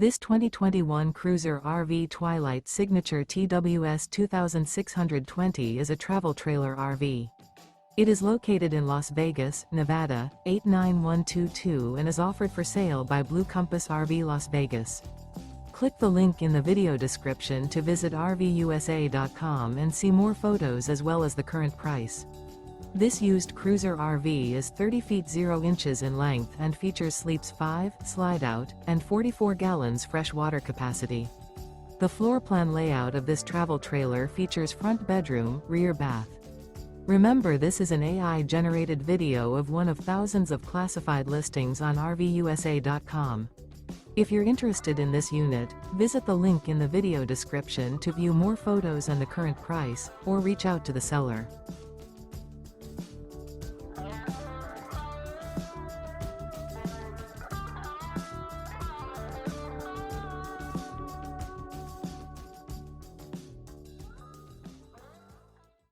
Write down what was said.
This 2021 Cruiser RV Twilight Signature TWS 2620 is a travel trailer RV. It is located in Las Vegas, Nevada, 89122 and is offered for sale by Blue Compass RV Las Vegas. Click the link in the video description to visit RVUSA.com and see more photos as well as the current price. This used cruiser RV is 30 feet 0 inches in length and features sleeps 5, slide-out, and 44 gallons fresh water capacity. The floor plan layout of this travel trailer features front bedroom, rear bath. Remember, this is an AI-generated video of one of thousands of classified listings on RVUSA.com. If you're interested in this unit, visit the link in the video description to view more photos and the current price, or reach out to the seller.